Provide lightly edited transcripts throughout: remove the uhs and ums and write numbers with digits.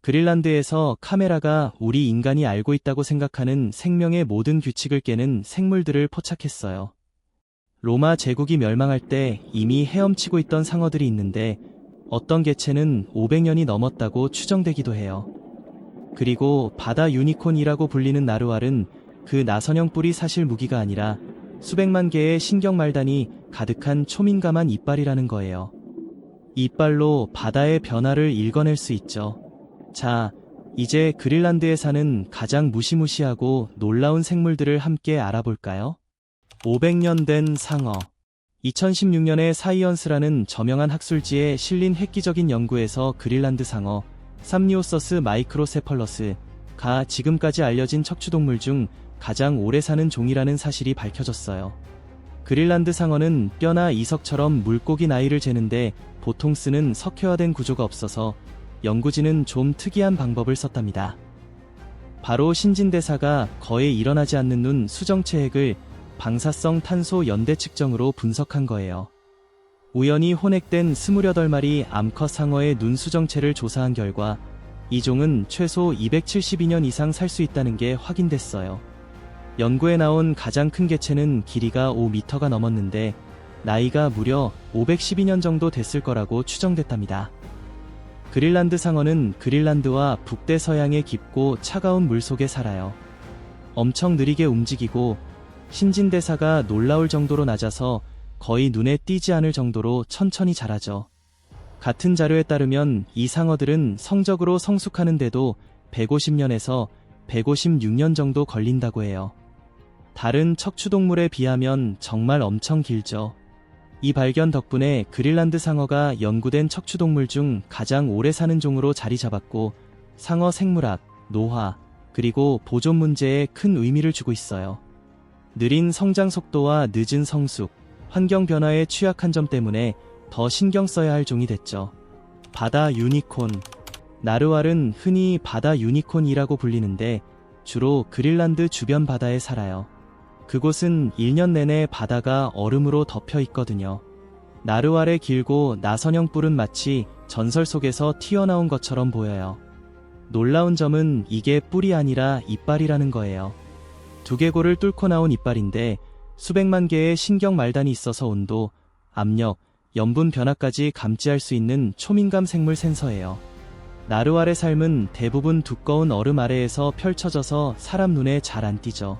그린란드에서 카메라가 우리 인간이 알고 있다고 생각하는 생명의 모든 규칙을 깨는 생물들을 포착했어요. 로마 제국이 멸망할 때 이미 헤엄치고 있던 상어들이 있는데 어떤 개체는 500년이 넘었다고 추정되기도 해요. 그리고 바다 유니콘이라고 불리는 나르왈은 그 나선형 뿔이 사실 무기가 아니라 수백만 개의 신경말단이 가득한 초민감한 이빨이라는 거예요. 이빨로 바다의 변화를 읽어낼 수 있죠. 자, 이제 그린란드에 사는 가장 무시무시하고 놀라운 생물들을 함께 알아볼까요? 500년 된 상어. 2016년에 사이언스라는 저명한 학술지에 실린 획기적인 연구에서 그린란드 상어, 삼리오서스 마이크로세펄러스가 지금까지 알려진 척추동물 중 가장 오래 사는 종이라는 사실이 밝혀졌어요. 그린란드 상어는 뼈나 이석처럼 물고기 나이를 재는데 보통 쓰는 석회화된 구조가 없어서 연구진은 좀 특이한 방법을 썼답니다. 바로 신진대사가 거의 일어나지 않는 눈 수정체 핵을 방사성 탄소 연대 측정으로 분석한 거예요. 우연히 혼액된 28마리 암컷 상어의 눈 수정체를 조사한 결과 이 종은 최소 272년 이상 살 수 있다는 게 확인됐어요. 연구에 나온 가장 큰 개체는 길이가 5m가 넘었는데 나이가 무려 512년 정도 됐을 거라고 추정됐답니다. 그린란드 상어는 그린란드와 북대서양의 깊고 차가운 물속에 살아요. 엄청 느리게 움직이고 신진대사가 놀라울 정도로 낮아서 거의 눈에 띄지 않을 정도로 천천히 자라죠. 같은 자료에 따르면 이 상어들은 성적으로 성숙하는데도 150년에서 156년 정도 걸린다고 해요. 다른 척추동물에 비하면 정말 엄청 길죠. 이 발견 덕분에 그린란드 상어가 연구된 척추동물 중 가장 오래 사는 종으로 자리 잡았고 상어 생물학, 노화, 그리고 보존 문제에 큰 의미를 주고 있어요. 느린 성장 속도와 늦은 성숙, 환경 변화에 취약한 점 때문에 더 신경 써야 할 종이 됐죠. 바다 유니콘. 나르왈은 흔히 바다 유니콘이라고 불리는데 주로 그린란드 주변 바다에 살아요. 그곳은 1년 내내 바다가 얼음으로 덮여 있거든요. 나르왈의 길고 나선형 뿔은 마치 전설 속에서 튀어나온 것처럼 보여요. 놀라운 점은 이게 뿔이 아니라 이빨이라는 거예요. 두개골을 뚫고 나온 이빨인데 수백만 개의 신경 말단이 있어서 온도, 압력, 염분 변화까지 감지할 수 있는 초민감 생물 센서예요. 나르왈의 삶은 대부분 두꺼운 얼음 아래에서 펼쳐져서 사람 눈에 잘 안 띄죠.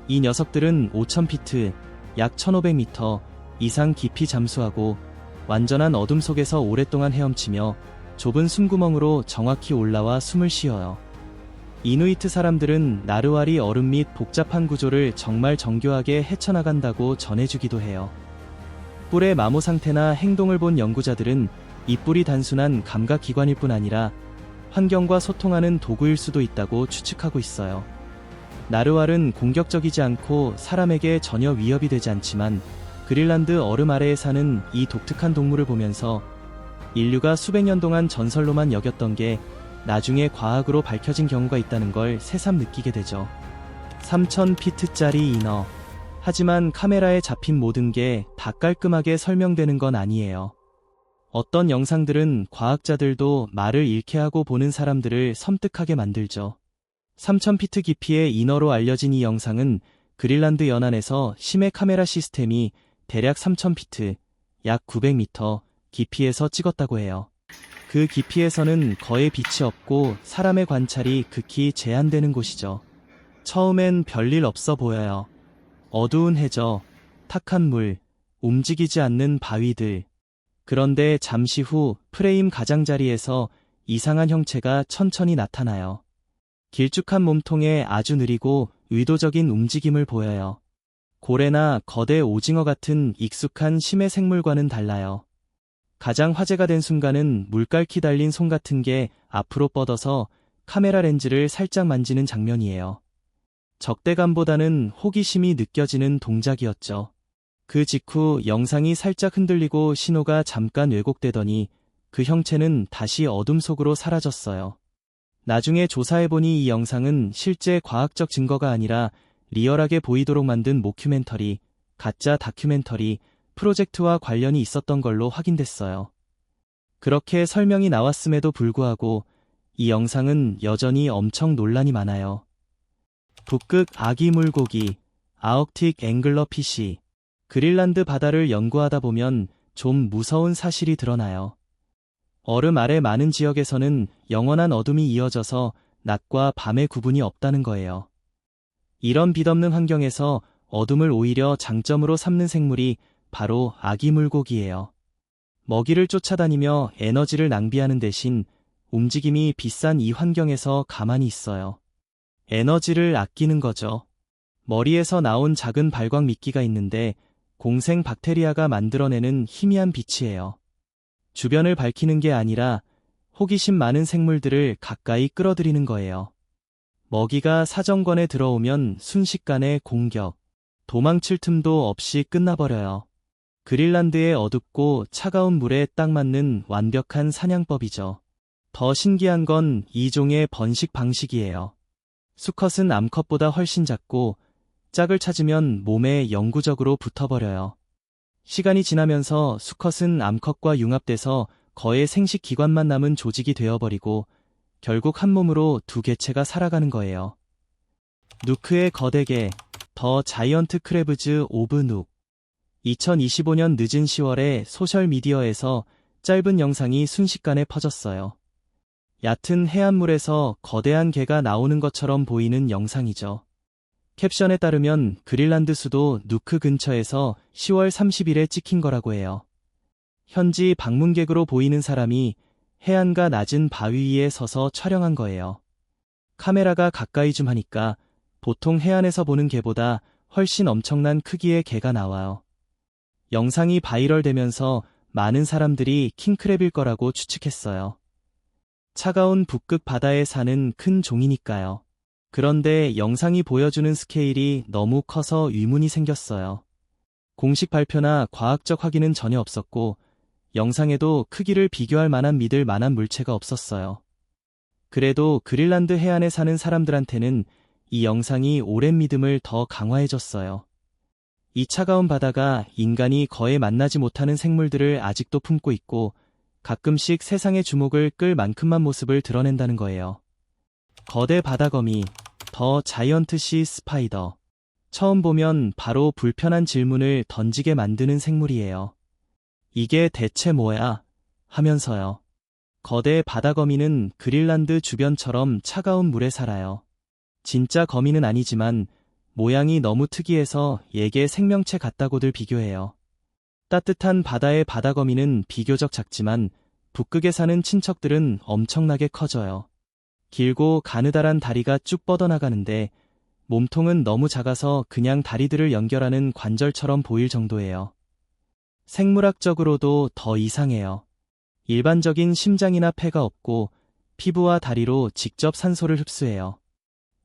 이 녀석들은 5000피트, 약 1500m 이상 깊이 잠수하고 완전한 어둠 속에서 오랫동안 헤엄치며 좁은 숨구멍으로 정확히 올라와 숨을 쉬어요. 이누이트 사람들은 나르왈이 얼음 및 복잡한 구조를 정말 정교하게 헤쳐나간다고 전해주기도 해요. 뿔의 마모 상태나 행동을 본 연구자들은 이 뿔이 단순한 감각기관일 뿐 아니라 환경과 소통하는 도구일 수도 있다고 추측하고 있어요. 나르왈은 공격적이지 않고 사람에게 전혀 위협이 되지 않지만 그린란드 얼음 아래에 사는 이 독특한 동물을 보면서 인류가 수백 년 동안 전설로만 여겼던 게 나중에 과학으로 밝혀진 경우가 있다는 걸 새삼 느끼게 되죠. 3000피트짜리 인어. 하지만 카메라에 잡힌 모든 게 다 깔끔하게 설명되는 건 아니에요. 어떤 영상들은 과학자들도 말을 잃게 하고 보는 사람들을 섬뜩하게 만들죠. 3000피트 깊이의 인어로 알려진 이 영상은 그린란드 연안에서 심해 카메라 시스템이 대략 3000피트, 약 900m 깊이에서 찍었다고 해요. 그 깊이에서는 거의 빛이 없고 사람의 관찰이 극히 제한되는 곳이죠. 처음엔 별일 없어 보여요. 어두운 해저, 탁한 물, 움직이지 않는 바위들. 그런데 잠시 후 프레임 가장자리에서 이상한 형체가 천천히 나타나요. 길쭉한 몸통에 아주 느리고 의도적인 움직임을 보여요. 고래나 거대 오징어 같은 익숙한 심해 생물과는 달라요. 가장 화제가 된 순간은 물갈퀴 달린 손 같은 게 앞으로 뻗어서 카메라 렌즈를 살짝 만지는 장면이에요. 적대감보다는 호기심이 느껴지는 동작이었죠. 그 직후 영상이 살짝 흔들리고 신호가 잠깐 왜곡되더니 그 형체는 다시 어둠 속으로 사라졌어요. 나중에 조사해보니 이 영상은 실제 과학적 증거가 아니라 리얼하게 보이도록 만든 모큐멘터리, 가짜 다큐멘터리, 프로젝트와 관련이 있었던 걸로 확인됐어요. 그렇게 설명이 나왔음에도 불구하고 이 영상은 여전히 엄청 논란이 많아요. 북극 아기 물고기, 아크틱 앵글러피쉬. 그린란드 바다를 연구하다 보면 좀 무서운 사실이 드러나요. 얼음 아래 많은 지역에서는 영원한 어둠이 이어져서 낮과 밤의 구분이 없다는 거예요. 이런 빛없는 환경에서 어둠을 오히려 장점으로 삼는 생물이 바로 아기 물고기예요. 먹이를 쫓아다니며 에너지를 낭비하는 대신 움직임이 비싼 이 환경에서 가만히 있어요. 에너지를 아끼는 거죠. 머리에서 나온 작은 발광 미끼가 있는데 공생 박테리아가 만들어내는 희미한 빛이에요. 주변을 밝히는 게 아니라 호기심 많은 생물들을 가까이 끌어들이는 거예요. 먹이가 사정권에 들어오면 순식간에 공격, 도망칠 틈도 없이 끝나버려요. 그린란드의 어둡고 차가운 물에 딱 맞는 완벽한 사냥법이죠. 더 신기한 건 이 종의 번식 방식이에요. 수컷은 암컷보다 훨씬 작고 짝을 찾으면 몸에 영구적으로 붙어버려요. 시간이 지나면서 수컷은 암컷과 융합돼서 거의 생식 기관만 남은 조직이 되어버리고 결국 한 몸으로 두 개체가 살아가는 거예요. 누크의 거대개, 더 자이언트 크래브즈 오브 누크. 2025년 늦은 10월에 소셜미디어에서 짧은 영상이 순식간에 퍼졌어요. 얕은 해안물에서 거대한 개가 나오는 것처럼 보이는 영상이죠. 캡션에 따르면 그린란드 수도 누크 근처에서 10월 30일에 찍힌 거라고 해요. 현지 방문객으로 보이는 사람이 해안가 낮은 바위 위에 서서 촬영한 거예요. 카메라가 가까이 좀 하니까 보통 해안에서 보는 개보다 훨씬 엄청난 크기의 개가 나와요. 영상이 바이럴되면서 많은 사람들이 킹크랩일 거라고 추측했어요. 차가운 북극 바다에 사는 큰 종이니까요. 그런데 영상이 보여주는 스케일이 너무 커서 의문이 생겼어요. 공식 발표나 과학적 확인은 전혀 없었고 영상에도 크기를 비교할 만한 믿을 만한 물체가 없었어요. 그래도 그린란드 해안에 사는 사람들한테는 이 영상이 오랜 믿음을 더 강화해줬어요. 이 차가운 바다가 인간이 거의 만나지 못하는 생물들을 아직도 품고 있고 가끔씩 세상의 주목을 끌 만큼만 모습을 드러낸다는 거예요. 거대 바다거미, 더 자이언트 시 스파이더. 처음 보면 바로 불편한 질문을 던지게 만드는 생물이에요. 이게 대체 뭐야? 하면서요. 거대 바다거미는 그린란드 주변처럼 차가운 물에 살아요. 진짜 거미는 아니지만 모양이 너무 특이해서 얘게 생명체 같다고들 비교해요. 따뜻한 바다의 바다거미는 비교적 작지만 북극에 사는 친척들은 엄청나게 커져요. 길고 가느다란 다리가 쭉 뻗어나가는데 몸통은 너무 작아서 그냥 다리들을 연결하는 관절처럼 보일 정도예요. 생물학적으로도 더 이상해요. 일반적인 심장이나 폐가 없고 피부와 다리로 직접 산소를 흡수해요.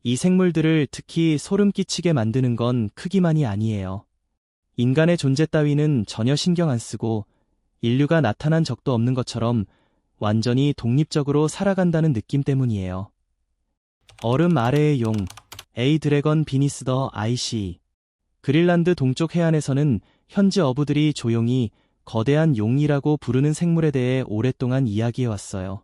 이 생물들을 특히 소름 끼치게 만드는 건 크기만이 아니에요. 인간의 존재 따위는 전혀 신경 안 쓰고 인류가 나타난 적도 없는 것처럼 완전히 독립적으로 살아간다는 느낌 때문이에요. 얼음 아래의 용, A 드래건 비니스 더 아이시. 그린란드 동쪽 해안에서는 현지 어부들이 조용히 거대한 용이라고 부르는 생물에 대해 오랫동안 이야기해왔어요.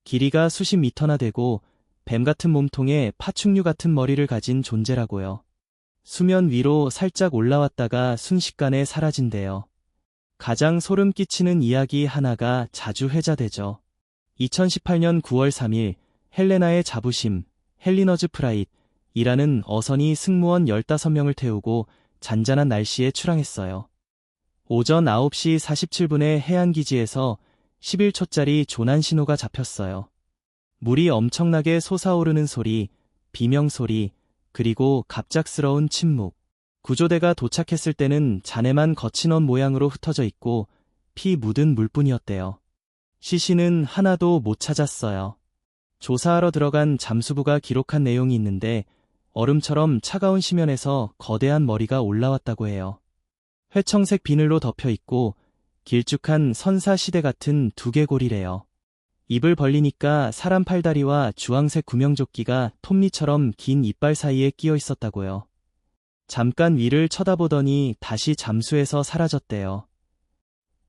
길이가 수십 미터나 되고 뱀 같은 몸통에 파충류 같은 머리를 가진 존재라고요. 수면 위로 살짝 올라왔다가 순식간에 사라진대요. 가장 소름 끼치는 이야기 하나가 자주 회자되죠. 2018년 9월 3일 헬레나의 자부심, 헬리너즈 프라잇이라는 어선이 승무원 15명을 태우고 잔잔한 날씨에 출항했어요. 오전 9시 47분에 해안기지에서 11초짜리 조난 신호가 잡혔어요. 물이 엄청나게 솟아오르는 소리, 비명소리, 그리고 갑작스러운 침묵. 구조대가 도착했을 때는 잔해만 거친 원 모양으로 흩어져 있고 피 묻은 물뿐이었대요. 시신은 하나도 못 찾았어요. 조사하러 들어간 잠수부가 기록한 내용이 있는데 얼음처럼 차가운 심연에서 거대한 머리가 올라왔다고 해요. 회청색 비늘로 덮여 있고 길쭉한 선사시대 같은 두개골이래요. 입을 벌리니까 사람 팔다리와 주황색 구명조끼가 톱니처럼 긴 이빨 사이에 끼어 있었다고요. 잠깐 위를 쳐다보더니 다시 잠수해서 사라졌대요.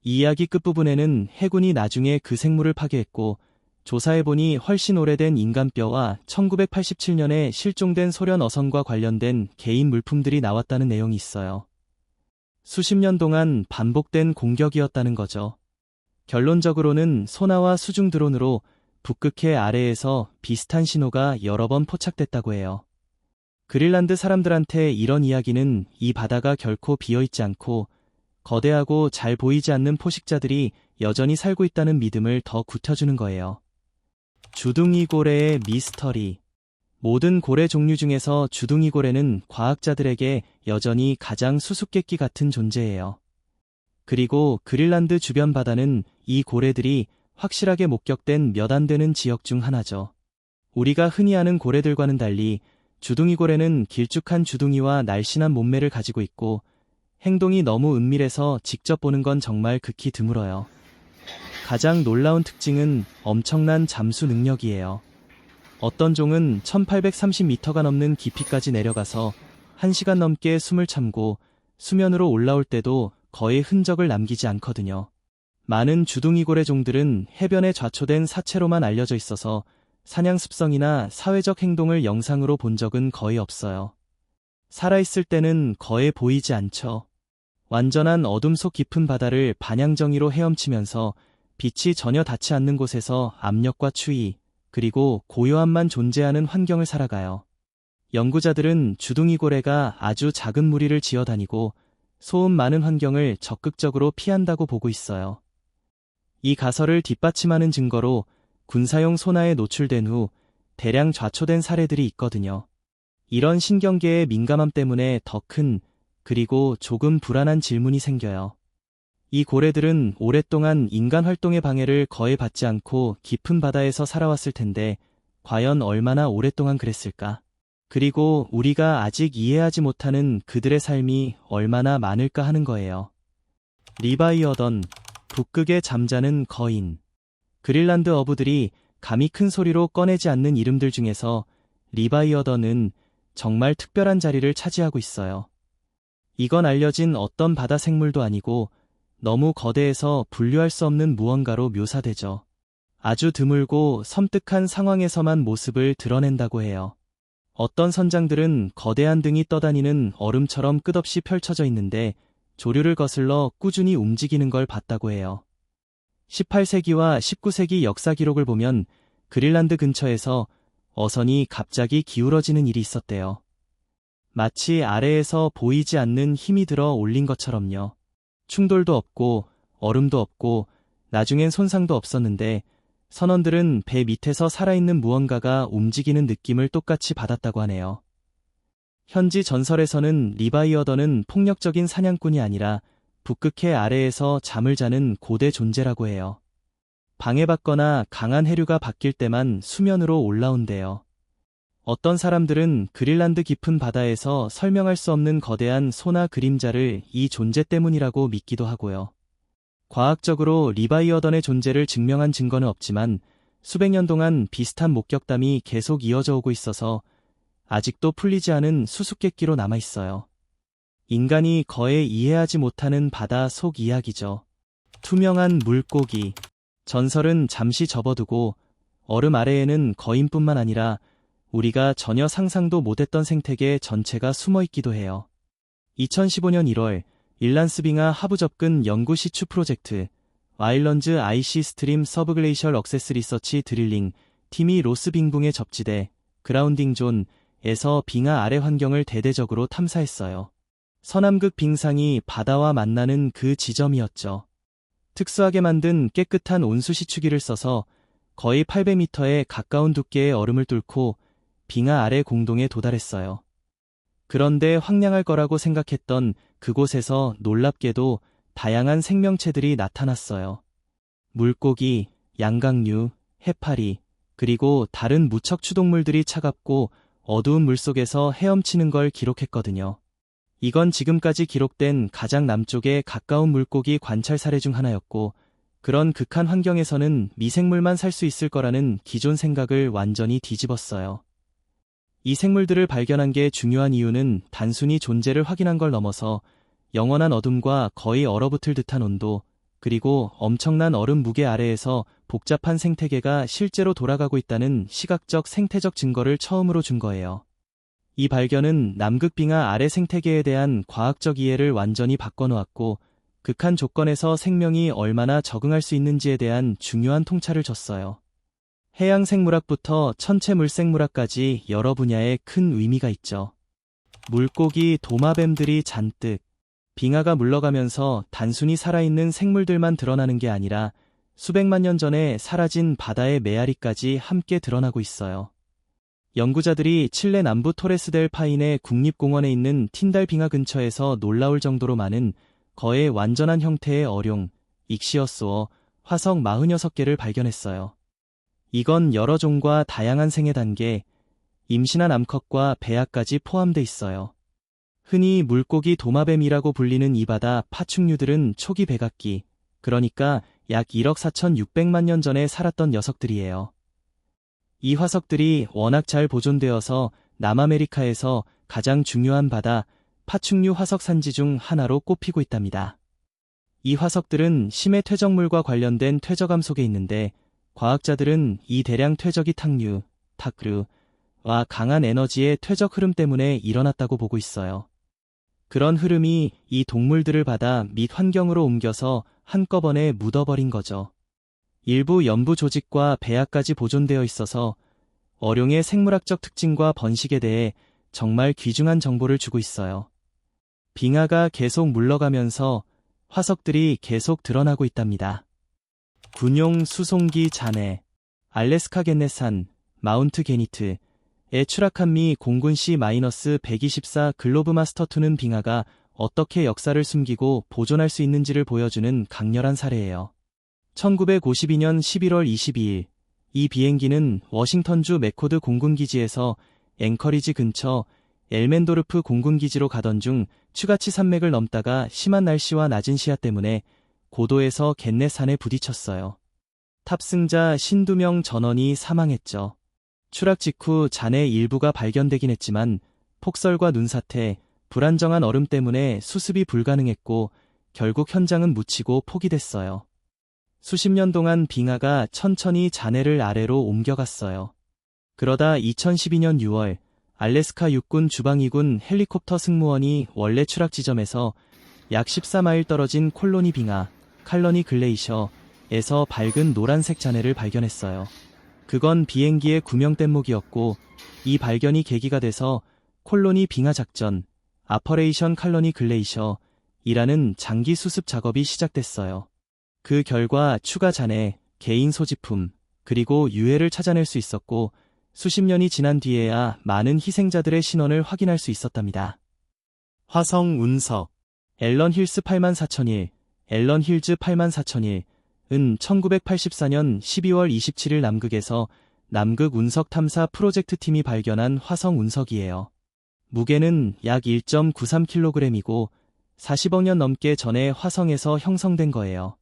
이 이야기 끝부분에는 해군이 나중에 그 생물을 파괴했고 조사해보니 훨씬 오래된 인간뼈와 1987년에 실종된 소련 어선과 관련된 개인 물품들이 나왔다는 내용이 있어요. 수십 년 동안 반복된 공격이었다는 거죠. 결론적으로는 소나와 수중 드론으로 북극해 아래에서 비슷한 신호가 여러 번 포착됐다고 해요. 그린란드 사람들한테 이런 이야기는 이 바다가 결코 비어있지 않고 거대하고 잘 보이지 않는 포식자들이 여전히 살고 있다는 믿음을 더 굳혀주는 거예요. 주둥이 고래의 미스터리. 모든 고래 종류 중에서 주둥이 고래는 과학자들에게 여전히 가장 수수께끼 같은 존재예요. 그리고 그린란드 주변 바다는 이 고래들이 확실하게 목격된 몇 안 되는 지역 중 하나죠. 우리가 흔히 아는 고래들과는 달리 주둥이 고래는 길쭉한 주둥이와 날씬한 몸매를 가지고 있고 행동이 너무 은밀해서 직접 보는 건 정말 극히 드물어요. 가장 놀라운 특징은 엄청난 잠수 능력이에요. 어떤 종은 1830m가 넘는 깊이까지 내려가서 1시간 넘게 숨을 참고 수면으로 올라올 때도 거의 흔적을 남기지 않거든요. 많은 주둥이고래 종들은 해변에 좌초된 사체로만 알려져 있어서 사냥 습성이나 사회적 행동을 영상으로 본 적은 거의 없어요. 살아있을 때는 거의 보이지 않죠. 완전한 어둠 속 깊은 바다를 반양정의로 헤엄치면서 빛이 전혀 닿지 않는 곳에서 압력과 추위, 그리고 고요함만 존재하는 환경을 살아가요. 연구자들은 주둥이고래가 아주 작은 무리를 지어 다니고 소음 많은 환경을 적극적으로 피한다고 보고 있어요. 이 가설을 뒷받침하는 증거로 군사용 소나에 노출된 후 대량 좌초된 사례들이 있거든요. 이런 신경계의 민감함 때문에 더 큰, 그리고 조금 불안한 질문이 생겨요. 이 고래들은 오랫동안 인간 활동의 방해를 거의 받지 않고 깊은 바다에서 살아왔을 텐데 과연 얼마나 오랫동안 그랬을까? 그리고 우리가 아직 이해하지 못하는 그들의 삶이 얼마나 많을까 하는 거예요. 리바이어던, 북극에 잠자는 거인. 그린란드 어부들이 감히 큰 소리로 꺼내지 않는 이름들 중에서 리바이어던은 정말 특별한 자리를 차지하고 있어요. 이건 알려진 어떤 바다 생물도 아니고 너무 거대해서 분류할 수 없는 무언가로 묘사되죠. 아주 드물고 섬뜩한 상황에서만 모습을 드러낸다고 해요. 어떤 선장들은 거대한 등이 떠다니는 얼음처럼 끝없이 펼쳐져 있는데 조류를 거슬러 꾸준히 움직이는 걸 봤다고 해요. 18세기와 19세기 역사 기록을 보면 그린란드 근처에서 어선이 갑자기 기울어지는 일이 있었대요. 마치 아래에서 보이지 않는 힘이 들어 올린 것처럼요. 충돌도 없고 얼음도 없고 나중엔 손상도 없었는데 선원들은 배 밑에서 살아있는 무언가가 움직이는 느낌을 똑같이 받았다고 하네요. 현지 전설에서는 리바이어던은 폭력적인 사냥꾼이 아니라 북극해 아래에서 잠을 자는 고대 존재라고 해요. 방해받거나 강한 해류가 바뀔 때만 수면으로 올라온대요. 어떤 사람들은 그린란드 깊은 바다에서 설명할 수 없는 거대한 소나 그림자를 이 존재 때문이라고 믿기도 하고요. 과학적으로 리바이어던의 존재를 증명한 증거는 없지만 수백 년 동안 비슷한 목격담이 계속 이어져 오고 있어서 아직도 풀리지 않은 수수께끼로 남아있어요. 인간이 거의 이해하지 못하는 바다 속 이야기죠. 투명한 물고기. 전설은 잠시 접어두고 얼음 아래에는 거인뿐만 아니라 우리가 전혀 상상도 못했던 생태계 전체가 숨어있기도 해요. 2015년 1월 일란스빙하 하부 접근 연구 시추 프로젝트 와일런즈 아이시 스트림 서브글레이셜 억세스 리서치 드릴링 팀이 로스 빙붕에 접지대 그라운딩 존에서 빙하 아래 환경을 대대적으로 탐사했어요. 서남극 빙상이 바다와 만나는 그 지점이었죠. 특수하게 만든 깨끗한 온수 시추기를 써서 거의 800m에 가까운 두께의 얼음을 뚫고 빙하 아래 공동에 도달했어요. 그런데 황량할 거라고 생각했던 그곳에서 놀랍게도 다양한 생명체들이 나타났어요. 물고기, 양강류, 해파리, 그리고 다른 무척 추동물들이 차갑고 어두운 물속에서 헤엄치는 걸 기록했거든요. 이건 지금까지 기록된 가장 남쪽에 가까운 물고기 관찰 사례 중 하나였고 그런 극한 환경에서는 미생물만 살 수 있을 거라는 기존 생각을 완전히 뒤집었어요. 이 생물들을 발견한 게 중요한 이유는 단순히 존재를 확인한 걸 넘어서 영원한 어둠과 거의 얼어붙을 듯한 온도, 그리고 엄청난 얼음 무게 아래에서 복잡한 생태계가 실제로 돌아가고 있다는 시각적 생태적 증거를 처음으로 준 거예요. 이 발견은 남극빙하 아래 생태계에 대한 과학적 이해를 완전히 바꿔놓았고, 극한 조건에서 생명이 얼마나 적응할 수 있는지에 대한 중요한 통찰을 줬어요. 해양 생물학부터 천체 물생물학까지 여러 분야에 큰 의미가 있죠. 물고기, 도마뱀들이 잔뜩. 빙하가 물러가면서 단순히 살아있는 생물들만 드러나는 게 아니라 수백만 년 전에 사라진 바다의 메아리까지 함께 드러나고 있어요. 연구자들이 칠레 남부 토레스 델 파인의 국립공원에 있는 틴달 빙하 근처에서 놀라울 정도로 많은 거의 완전한 형태의 어룡, 익시어스워, 화석 46개를 발견했어요. 이건 여러 종과 다양한 생애 단계, 임신한 암컷과 배아까지 포함돼 있어요. 흔히 물고기 도마뱀이라고 불리는 이 바다 파충류들은 초기 백악기, 그러니까 약 1억 4,600만 년 전에 살았던 녀석들이에요. 이 화석들이 워낙 잘 보존되어서 남아메리카에서 가장 중요한 바다 파충류 화석 산지 중 하나로 꼽히고 있답니다. 이 화석들은 심해 퇴적물과 관련된 퇴적암 속에 있는데, 과학자들은 이 대량 퇴적이 탁류, 탁류와 강한 에너지의 퇴적 흐름 때문에 일어났다고 보고 있어요. 그런 흐름이 이 동물들을 바다 밑 환경으로 옮겨서 한꺼번에 묻어버린 거죠. 일부 연부 조직과 배아까지 보존되어 있어서 어룡의 생물학적 특징과 번식에 대해 정말 귀중한 정보를 주고 있어요. 빙하가 계속 물러가면서 화석들이 계속 드러나고 있답니다. 군용 수송기 잔해, 알래스카 겟넷산, 마운트 게니트에 추락한 미 공군 C-124 글로브마스터2는 빙하가 어떻게 역사를 숨기고 보존할 수 있는지를 보여주는 강렬한 사례예요. 1952년 11월 22일, 이 비행기는 워싱턴주 맥코드 공군기지에서 앵커리지 근처 엘멘도르프 공군기지로 가던 중 추가치 산맥을 넘다가 심한 날씨와 낮은 시야 때문에 고도에서 겟넷산에 부딪혔어요. 탑승자 52명 전원이 사망했죠. 추락 직후 잔해 일부가 발견되긴 했지만 폭설과 눈사태, 불안정한 얼음 때문에 수습이 불가능했고 결국 현장은 묻히고 포기됐어요. 수십 년 동안 빙하가 천천히 잔해를 아래로 옮겨갔어요. 그러다 2012년 6월 알래스카 육군 주방이군 헬리콥터 승무원이 원래 추락 지점에서 약 14마일 떨어진 콜로니 빙하, 칼러니 글레이셔에서 밝은 노란색 잔해를 발견했어요. 그건 비행기의 구명 뗏목이었고, 이 발견이 계기가 돼서 콜로니 빙하 작전, 아퍼레이션 칼러니 글레이셔이라는 장기 수습 작업이 시작됐어요. 그 결과 추가 잔해, 개인 소지품, 그리고 유해를 찾아낼 수 있었고, 수십 년이 지난 뒤에야 많은 희생자들의 신원을 확인할 수 있었답니다. 화성 운석, 앨런 힐스 84001, 앨런 힐즈 84001은 1984년 12월 27일 남극에서 남극 운석 탐사 프로젝트 팀이 발견한 화성 운석이에요. 무게는 약 1.93kg이고 40억 년 넘게 전에 화성에서 형성된 거예요.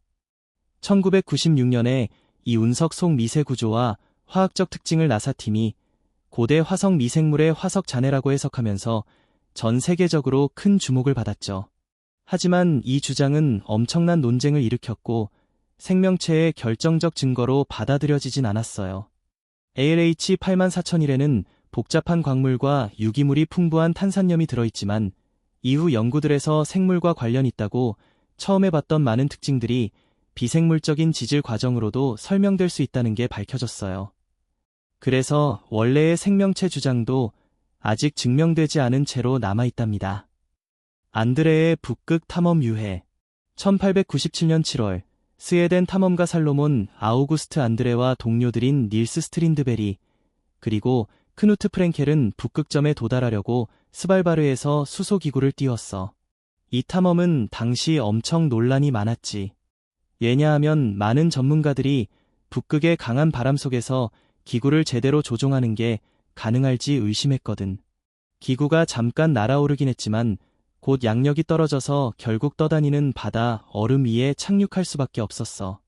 1996년에 이 운석 속 미세 구조와 화학적 특징을 나사팀이 고대 화성 미생물의 화석 잔해라고 해석하면서 전 세계적으로 큰 주목을 받았죠. 하지만 이 주장은 엄청난 논쟁을 일으켰고 생명체의 결정적 증거로 받아들여지진 않았어요. ALH 84001에는 복잡한 광물과 유기물이 풍부한 탄산염이 들어있지만 이후 연구들에서 생물과 관련이 있다고 처음에 봤던 많은 특징들이 비생물적인 지질 과정으로도 설명될 수 있다는 게 밝혀졌어요. 그래서 원래의 생명체 주장도 아직 증명되지 않은 채로 남아있답니다. 안드레의 북극 탐험 유해 1897년 7월 스웨덴 탐험가 살로몬 아우구스트 안드레와 동료들인 닐스 스트린드베리 그리고 크누트 프랭켈은 북극점에 도달하려고 스발바르에서 수소기구를 띄웠어. 이 탐험은 당시 엄청 논란이 많았지. 왜냐하면 많은 전문가들이 북극의 강한 바람 속에서 기구를 제대로 조종하는 게 가능할지 의심했거든. 기구가 잠깐 날아오르긴 했지만 곧 양력이 떨어져서 결국 떠다니는 바다 얼음 위에 착륙할 수밖에 없었어.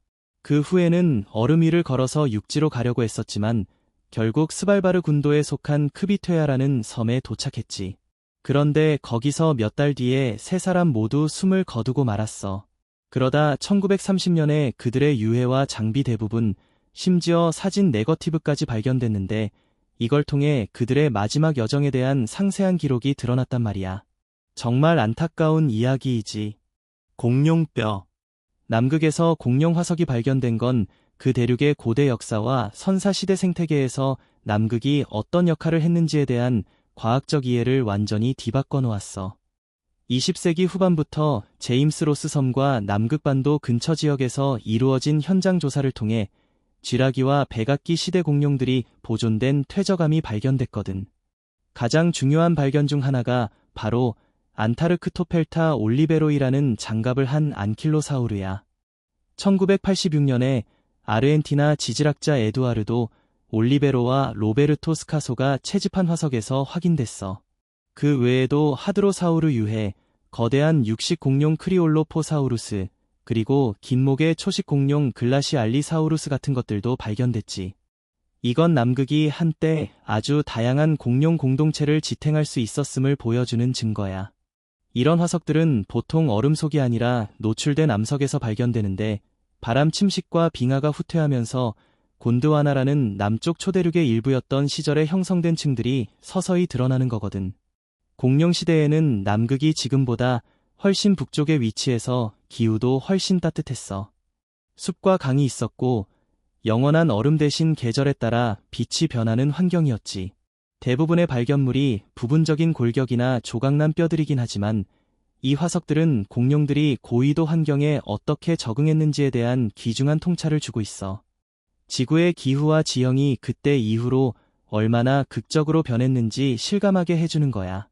그 후에는 얼음 위를 걸어서 육지로 가려고 했었지만 결국 스발바르 군도에 속한 크비퇴아라는 섬에 도착했지. 그런데 거기서 몇 달 뒤에 세 사람 모두 숨을 거두고 말았어. 그러다 1930년에 그들의 유해와 장비 대부분 심지어 사진 네거티브까지 발견됐는데 이걸 통해 그들의 마지막 여정에 대한 상세한 기록이 드러났단 말이야. 정말 안타까운 이야기이지. 공룡뼈. 남극에서 공룡 화석이 발견된 건 그 대륙의 고대 역사와 선사시대 생태계에서 남극이 어떤 역할을 했는지에 대한 과학적 이해를 완전히 뒤바꿔 놓았어. 20세기 후반부터 제임스 로스 섬과 남극반도 근처 지역에서 이루어진 현장 조사를 통해 쥐라기와 백악기 시대 공룡들이 보존된 퇴적암이 발견됐거든. 가장 중요한 발견 중 하나가 바로 안타르크토펠타 올리베로이라는 장갑을 한 안킬로사우르야. 1986년에 아르헨티나 지질학자 에두아르도 올리베로와 로베르토 스카소가 채집한 화석에서 확인됐어. 그 외에도 하드로사우르 유해, 거대한 육식 공룡 크리올로포사우루스, 그리고 긴목의 초식 공룡 글라시알리사우루스 같은 것들도 발견됐지. 이건 남극이 한때 아주 다양한 공룡 공동체를 지탱할 수 있었음을 보여주는 증거야. 이런 화석들은 보통 얼음 속이 아니라 노출된 암석에서 발견되는데 바람 침식과 빙하가 후퇴하면서 곤드와나라는 남쪽 초대륙의 일부였던 시절에 형성된 층들이 서서히 드러나는 거거든. 공룡 시대에는 남극이 지금보다 훨씬 북쪽에 위치해서 기후도 훨씬 따뜻했어. 숲과 강이 있었고 영원한 얼음 대신 계절에 따라 빛이 변하는 환경이었지. 대부분의 발견물이 부분적인 골격이나 조각난 뼈들이긴 하지만 이 화석들은 공룡들이 고위도 환경에 어떻게 적응했는지에 대한 귀중한 통찰을 주고 있어. 지구의 기후와 지형이 그때 이후로 얼마나 극적으로 변했는지 실감하게 해주는 거야.